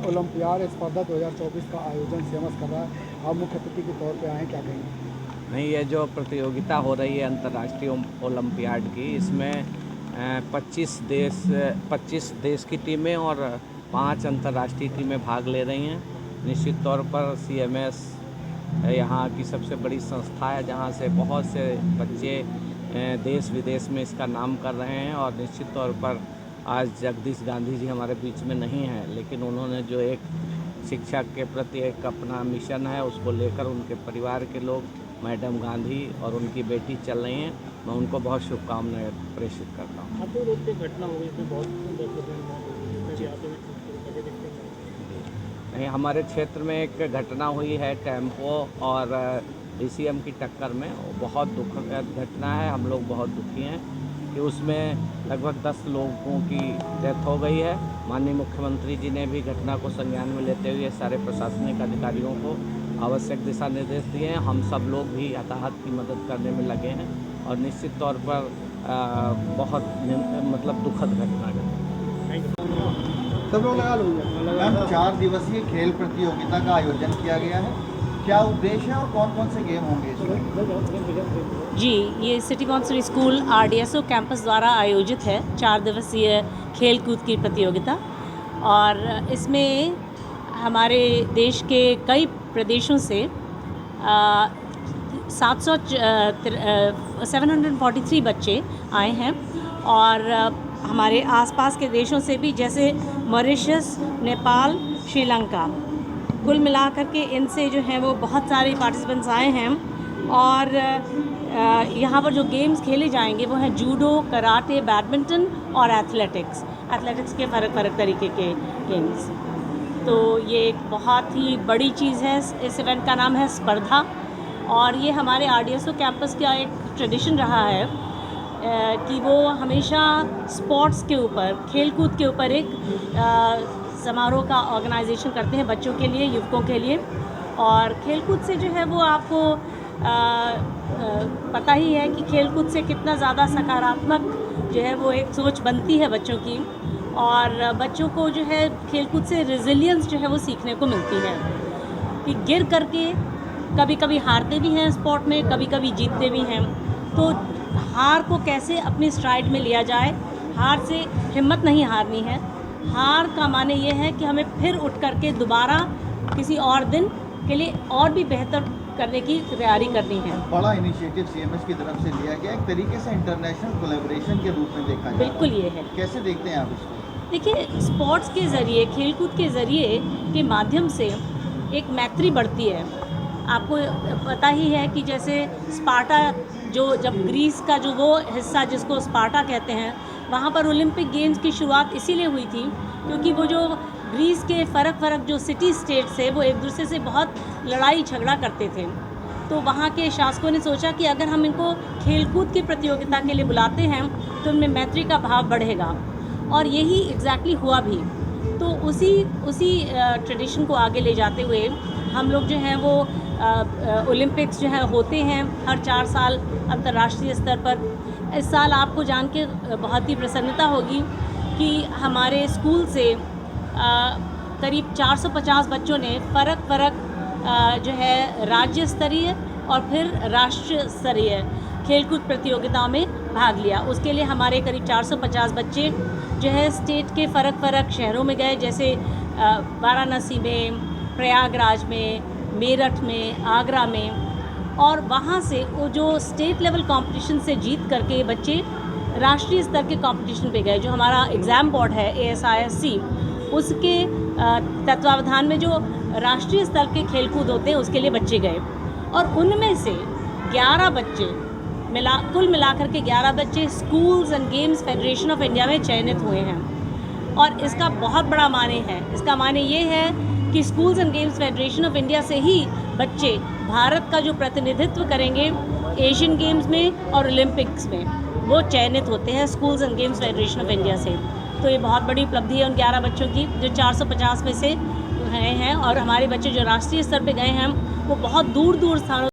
Olympiad स्पर्धा 2024 का आयोजन सेमस कर रहा है, आप मुख्य अतिथि के तौर पे आए हैं, क्या कहेंगे? नहीं, ये जो प्रतियोगिता हो रही है अंतर्राष्ट्रीय ओलंपियाड की, इसमें 25 देश की टीमें और 5 अंतर्राष्ट्रीय टीमें भाग ले रही हैं। निश्चित तौर पर CMS यहाँ की सबसे बड़ी संस्था है, जहाँ से बहुत से बच्चे देश विदेश में इसका नाम कर रहे हैं। और निश्चित तौर पर आज जगदीश गांधी जी हमारे बीच में नहीं हैं, लेकिन उन्होंने जो एक शिक्षा के प्रति एक अपना मिशन है, उसको लेकर उनके परिवार के लोग, मैडम गांधी और उनकी बेटी चल रही हैं। मैं उनको बहुत शुभकामनाएं प्रेषित करता हूँ। हाथों रोड पे घटना हो गई, इसमें बहुत नहीं, हमारे क्षेत्र में एक घटना हुई है टेम्पो और DCM की टक्कर में। बहुत दुखद घटना है, हम लोग बहुत दुखी हैं कि उसमें लगभग 10 लोगों की डेथ हो गई है। माननीय मुख्यमंत्री जी ने भी घटना को संज्ञान में लेते हुए सारे प्रशासनिक अधिकारियों को आवश्यक दिशा निर्देश दिए हैं। हम सब लोग भी हताहत की मदद करने में लगे हैं और निश्चित तौर पर बहुत दुखद घटना है। सब लोग लगा लूँगा। मैम, 4 दिवसीय खेल प्रतियोगिता का आयोजन किया गया है, क्या उद्देश्य है और कौन कौन से गेम होंगे इसमें? जी, ये city council school RDSO campus द्वारा आयोजित है 4 दिवसीय खेल कूद की प्रतियोगिता। और इसमें हमारे देश के कई प्रदेशों से 743 बच्चे आए हैं और हमारे आसपास के देशों से भी, जैसे मॉरिशस, नेपाल, श्रीलंका, कुल मिलाकर के इनसे जो है वो बहुत सारे पार्टिसिपेंट्स आए हैं। और यहाँ पर जो गेम्स खेले जाएंगे वो हैं जूडो, कराटे, बैडमिंटन और एथलेटिक्स के फ़र्क तरीके के गेम्स। तो ये एक बहुत ही बड़ी चीज़ है। इस इवेंट का नाम है स्पर्धा और ये हमारे RDSO कैंपस का एक ट्रेडिशन रहा है कि वो हमेशा स्पोर्ट्स के ऊपर, खेल कूद के ऊपर एक समारोह का ऑर्गेनाइजेशन करते हैं बच्चों के लिए, युवकों के लिए। और खेलकूद से जो है वो आपको पता ही है कि खेलकूद से कितना ज़्यादा सकारात्मक जो है वो एक सोच बनती है बच्चों की। और बच्चों को जो है खेलकूद से रेजिलियंस जो है वो सीखने को मिलती है कि गिर करके कभी कभी हारते भी हैं स्पोर्ट में, कभी कभी जीतते भी हैं। तो हार को कैसे अपनी स्ट्राइड में लिया जाए, हार से हिम्मत नहीं हारनी है। हार का माने ये है कि हमें फिर उठ करके दोबारा किसी और दिन के लिए और भी बेहतर करने की तैयारी करनी है। बड़ा इनिशिएटिव CMS की तरफ से लिया गया, एक तरीके से इंटरनेशनल कोलैबोरेशन के रूप में देखा जाए। बिल्कुल ये है। कैसे देखते हैं आप इसको? देखिए, स्पोर्ट्स के ज़रिए, खेलकूद के ज़रिए के माध्यम से एक मैत्री बढ़ती है। आपको पता ही है कि जैसे स्पार्टा, जो जब ग्रीस का जो वो हिस्सा जिसको स्पार्टा कहते हैं, वहाँ पर ओलंपिक गेम्स की शुरुआत इसीलिए हुई थी क्योंकि वो जो ग्रीस के फ़र्क जो सिटी स्टेट्स थे वो एक दूसरे से बहुत लड़ाई झगड़ा करते थे। तो वहाँ के शासकों ने सोचा कि अगर हम इनको खेलकूद की प्रतियोगिता के लिए बुलाते हैं तो उनमें मैत्री का भाव बढ़ेगा। और यही एग्जैक्टली हुआ भी। तो उसी ट्रेडिशन को आगे ले जाते हुए हम लोग जो हैं वो ओलंपिक्स जो है होते हैं हर 4 साल अंतर्राष्ट्रीय स्तर पर। इस साल आपको जान के बहुत ही प्रसन्नता होगी कि हमारे स्कूल से करीब 450 बच्चों ने फ़र्क जो है राज्य स्तरीय और फिर राष्ट्रीय स्तरीय खेलकूद प्रतियोगिताओं में भाग लिया। उसके लिए हमारे करीब 450 बच्चे जो है स्टेट के फ़र्क शहरों में गए, जैसे वाराणसी में, प्रयागराज में, मेरठ में, आगरा में। और वहाँ से वो जो स्टेट लेवल कंपटीशन से जीत करके बच्चे राष्ट्रीय स्तर के कंपटीशन पे गए। जो हमारा एग्ज़ाम बोर्ड है ASISC, उसके तत्वावधान में जो राष्ट्रीय स्तर के खेलकूद होते हैं उसके लिए बच्चे गए। और उनमें से 11 बच्चे कुल मिलाकर के 11 बच्चे schools and games federation of India में चयनित हुए हैं। और इसका बहुत बड़ा माने है। इसका माने ये है कि schools and games federation of India से ही बच्चे भारत का जो प्रतिनिधित्व करेंगे एशियन गेम्स में और ओलंपिक्स में, वो चयनित होते हैं schools and games federation of India से। तो ये बहुत बड़ी उपलब्धि है उन 11 बच्चों की जो 450 में से गए हैं। और हमारे बच्चे जो राष्ट्रीय स्तर पे गए हैं वो बहुत दूर स्थानों